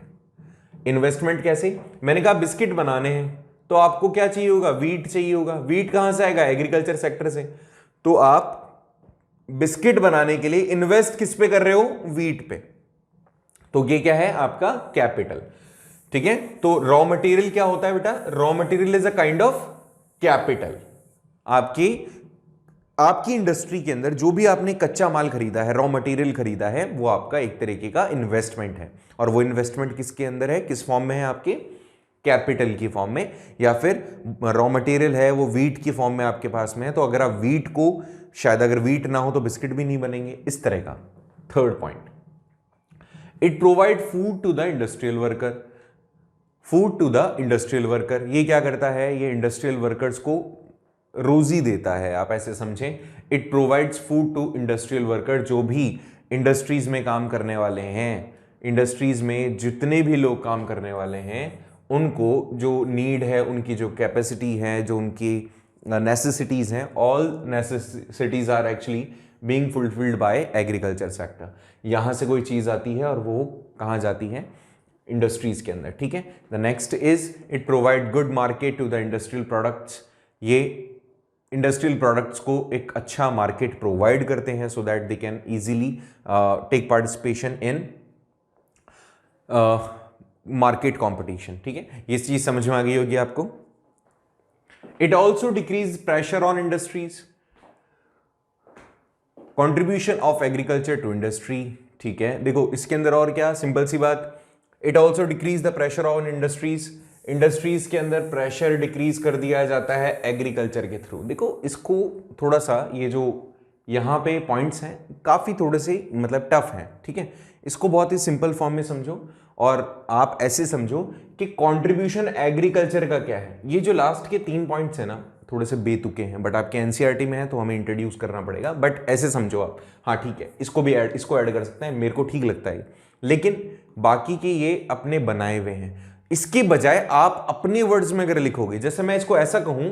इन्वेस्टमेंट कैसे? मैंने कहा बिस्किट बनाने हैं तो आपको क्या चाहिए होगा? वीट चाहिए होगा। वीट कहां से आएगा? एग्रीकल्चर सेक्टर से। तो आप बिस्किट बनाने के लिए इन्वेस्ट किस पे कर रहे हो? वीट पे। तो ये क्या है? आपका कैपिटल। ठीक है, तो रॉ मटेरियल क्या होता है बेटा? Raw material is a kind of capital. आपकी इंडस्ट्री के अंदर जो भी आपने कच्चा माल खरीदा है, रॉ मटेरियल खरीदा है, वो आपका एक तरीके का इन्वेस्टमेंट है। और वो इन्वेस्टमेंट किसके अंदर है? किस फॉर्म में है? आपके कैपिटल की फॉर्म में, या फिर रॉ मटेरियल है वो वीट की फॉर्म में आपके पास में है। तो अगर आप वीट को, शायद अगर वीट ना हो तो बिस्किट भी नहीं बनेंगे, इस तरह का। Third point, it provide food to the industrial worker. Food to the industrial worker, ये क्या करता है? ये इंडस्ट्रियल वर्कर्स को रोजी देता है, आप ऐसे समझें। It provides food to industrial worker, जो भी इंडस्ट्रीज में काम करने वाले हैं, इंडस्ट्रीज में जितने भी लोग काम करने वाले हैं, उनको जो नीड है, उनकी जो कैपेसिटी है, जो उनकी नेसेसिटीज हैं, all necessities are actually being fulfilled by agriculture sector. यहां से कोई चीज आती है और वो कहां जाती है? इंडस्ट्रीज के अंदर। ठीक है, the next is it provide good market to the industrial products. ये इंडस्ट्रियल प्रोडक्ट्स को एक अच्छा मार्केट प्रोवाइड करते हैं so that they can easily take participation in market competition. ठीक है, ये चीज समझ में आ गई होगी आपको। It also decrease pressure on industries. Contribution of agriculture to industry. ठीक है, देखो इसके अंदर और क्या, सिंपल सी बात, it also decrease the pressure on industries. Industries के अंदर प्रेशर डिक्रीज कर दिया जाता है एग्रीकल्चर के थ्रू। देखो इसको थोड़ा सा, ये जो यहाँ पे पॉइंट्स हैं काफी थोड़े से मतलब टफ हैं। ठीक है, इसको बहुत ही सिंपल फॉर्म में समझो और आप ऐसे समझो कि कंट्रीब्यूशन एग्रीकल्चर का क्या है। ये जो लास्ट के 3 पॉइंट्स हैं ना, थोड़े से बेतुके हैं, बट आपके एनसीईआरटी में है तो हमें इंट्रोड्यूस करना पड़ेगा। बट ऐसे समझो आप, हाँ ठीक है, इसको ऐड कर सकते हैं, मेरे को ठीक लगता है। लेकिन बाकी के ये अपने बनाए हुए हैं। इसके बजाय आप अपने वर्ड्स में अगर लिखोगे, जैसे मैं इसको ऐसा कहूं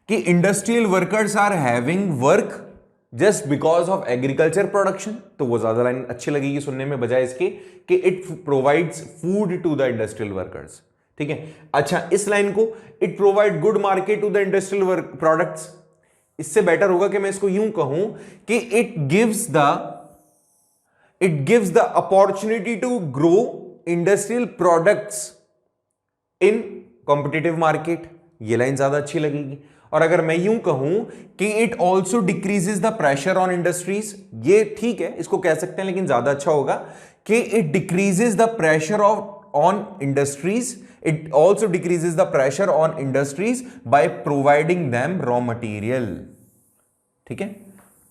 कि industrial workers are having work just because of agriculture production, तो वो ज्यादा लाइन अच्छी लगेगी सुनने में, बजाय इसके कि it provides food to the industrial workers. ठीक है, अच्छा इस लाइन को, it provide good market to the industrial products, इससे बेटर होगा कि मैं इसको यूं कहूं कि it gives the opportunity to grow industrial products in competitive market. ये लाइन ज्यादा अच्छी लगेगी। और अगर मैं यूं कहूं कि it also decreases the pressure on industries, ये ठीक है, इसको कह सकते हैं, लेकिन ज्यादा अच्छा होगा कि it decreases the pressure on industries, it also decreases the pressure on industries by providing them raw material. ठीक है,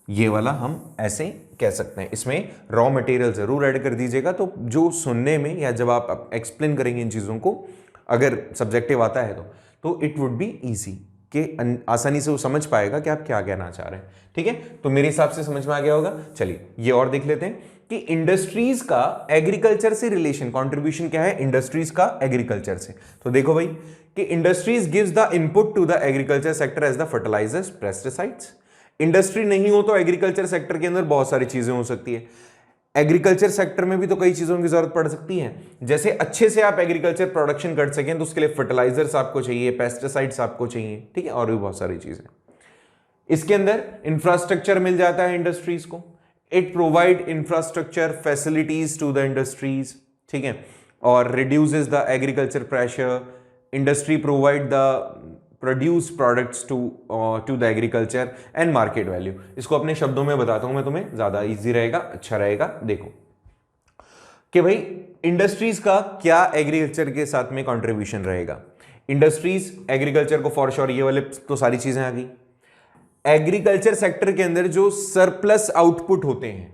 ये वाला हम ऐसे कह सकते हैं। इसमें रॉ मटेरियल जरूर ऐड कर दीजिएगा, तो जो सुनने में या जब आप एक्सप्लेन करेंगे इन चीजों को, अगर सब्जेक्टिव आता है तो इट वुड बी इजी, कि आसानी से वो समझ पाएगा कि आप क्या कहना चाह रहे हैं। ठीक है, तो मेरे हिसाब से समझ में आ गया होगा। चलिए ये और देख लेते हैं कि इंडस्ट्रीज का एग्रीकल्चर से रिलेशन, कंट्रीब्यूशन क्या है इंडस्ट्रीज का एग्रीकल्चर से। तो देखो भाई कि industries gives the input to the agriculture sector as the fertilizers, pesticides. Industry नहीं हो तो एग्रीकल्चर सेक्टर के अंदर बहुत सारी चीजें हो सकती है। एग्रीकल्चर सेक्टर में भी तो कई चीजों की जरूरत पड़ सकती है। जैसे अच्छे से आप एग्रीकल्चर प्रोडक्शन कर सकें तो उसके लिए फर्टिलाइजर्स आपको चाहिए, पेस्टिसाइड्स आपको चाहिए। ठीक है, और भी बहुत सारी चीजें। इसके अंदर इंफ्रास्ट्रक्चर मिल जाता है इंडस्ट्रीज को। It provide infrastructure facilities to the industries, ठीक है, और reduces the agriculture pressure, industry provide the produce products to the agriculture and market value. इसको अपने शब्दों में बताता हूं मैं तुम्हें, ज्यादा इजी रहेगा, अच्छा रहेगा। देखो कि भाई इंडस्ट्रीज का क्या एग्रीकल्चर के साथ में कंट्रीब्यूशन रहेगा। इंडस्ट्रीज एग्रीकल्चर को फॉर श्योर, ये वाले तो सारी चीजें आ गई। एग्रीकल्चर सेक्टर के अंदर जो सरप्लस आउटपुट होते हैं,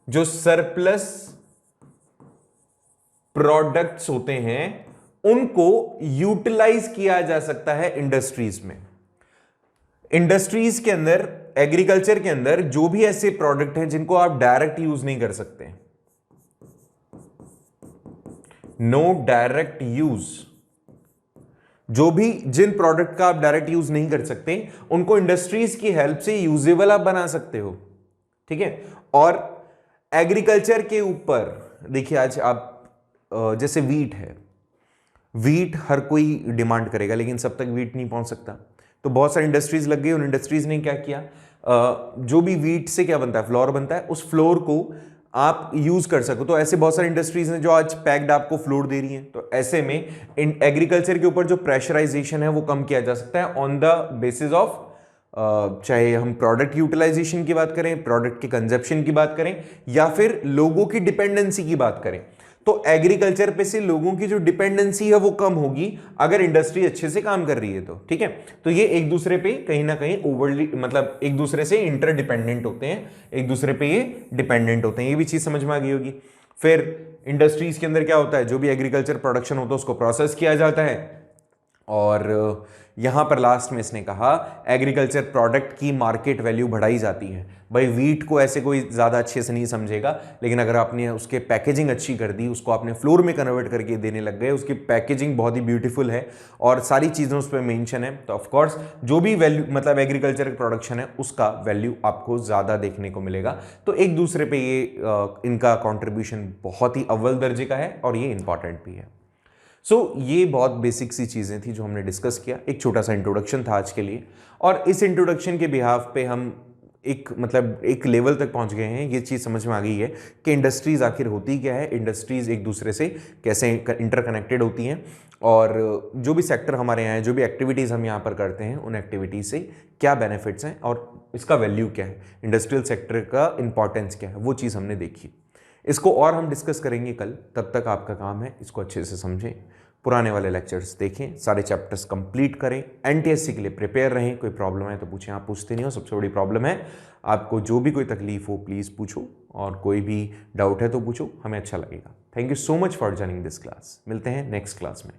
जो सरप्लस प्रोडक्ट्स होते हैं, उनको यूटिलाइज किया जा सकता है इंडस्ट्रीज में। इंडस्ट्रीज के अंदर, एग्रीकल्चर के अंदर जो भी ऐसे प्रोडक्ट हैं जिनको आप डायरेक्ट यूज नहीं कर सकते, नो डायरेक्ट यूज, जो भी जिन प्रोडक्ट का आप डायरेक्ट यूज नहीं कर सकते, उनको इंडस्ट्रीज की हेल्प से यूजेबल आप बना सकते हो, ठीक है। और एग्रीकल्चर के ऊपर देखिए, आज आप जैसे वीट है, वीट हर कोई डिमांड करेगा, लेकिन सब तक वीट नहीं पहुंच सकता, तो बहुत सारी इंडस्ट्रीज लग गई। उन इंडस्ट्रीज ने क्या किया, जो भी वीट से क्या बनता है, फ्लोर बनता है, उस फ्लोर को आप यूज कर सको। तो ऐसे बहुत सारी इंडस्ट्रीज हैं जो आज पैक्ड आपको फ्लोर दे रही हैं। तो ऐसे में इन एग्रीकल्चर के ऊपर जो प्रेशराइजेशन है वो कम किया जा सकता है ऑन द बेसिस ऑफ, चाहे हम प्रोडक्ट यूटिलाइजेशन की बात करें, प्रोडक्ट के कंजप्शन की बात करें, या फिर लोगों की डिपेंडेंसी की बात करें। तो एग्रीकल्चर पे से लोगों की जो डिपेंडेंसी है वो कम होगी अगर इंडस्ट्री अच्छे से काम कर रही है तो, ठीक है। तो ये एक दूसरे पे कहीं ना कहीं ओवरली, मतलब एक दूसरे से इंटरडिपेंडेंट होते हैं, एक दूसरे पे ये डिपेंडेंट होते हैं। ये भी चीज समझ में आ गई होगी। फिर इंडस्ट्रीज के अंदर क्या होता है, जो भी एग्रीकल्चर प्रोडक्शन होता है उसको प्रोसेस किया जाता है, और यहां पर लास्ट में इसने कहा एग्रीकल्चर प्रोडक्ट की मार्केट वैल्यू बढ़ाई जाती है। भाई वीट को ऐसे कोई ज़्यादा अच्छे से नहीं समझेगा, लेकिन अगर आपने उसके पैकेजिंग अच्छी कर दी, उसको आपने फ्लोर में कन्वर्ट करके देने लग गए, उसकी पैकेजिंग बहुत ही ब्यूटीफुल है और सारी चीज़ें उस पर मेंशन है, तो ऑफकोर्स जो भी वैल्यू, मतलब एग्रीकल्चर प्रोडक्शन है, उसका वैल्यू आपको ज़्यादा देखने को मिलेगा। तो एक दूसरे पे ये इनका कॉन्ट्रीब्यूशन बहुत ही अव्वल दर्जे का है और ये इंपॉर्टेंट भी है। ये बहुत बेसिक सी चीज़ें थी जो हमने डिस्कस किया। एक छोटा सा इंट्रोडक्शन था आज के लिए, और इस इंट्रोडक्शन के बिहाफ पे हम एक लेवल तक पहुंच गए हैं। ये चीज़ समझ में आ गई है कि इंडस्ट्रीज़ आखिर होती क्या है, इंडस्ट्रीज़ एक दूसरे से कैसे इंटरकनेक्टेड होती हैं, और जो भी सेक्टर हमारे यहाँ है, जो भी एक्टिविटीज़ हम यहाँ पर करते हैं, उन एक्टिविटीज़ से क्या बेनिफिट्स हैं और इसका वैल्यू क्या है, इंडस्ट्रियल सेक्टर का इंपॉर्टेंस क्या है, वो चीज़ हमने देखी। इसको और हम डिस्कस करेंगे कल। तब तक आपका काम है इसको अच्छे से समझें, पुराने वाले लेक्चर्स देखें, सारे चैप्टर्स कंप्लीट करें, एनटीएससी के लिए प्रिपेयर रहें। कोई प्रॉब्लम है तो पूछें, आप पूछते नहीं हो, सबसे बड़ी प्रॉब्लम है। आपको जो भी कोई तकलीफ हो प्लीज़ पूछो, और कोई भी डाउट है तो पूछो, हमें अच्छा लगेगा। Thank you so much for joining this class. मिलते हैं नेक्स्ट क्लास में।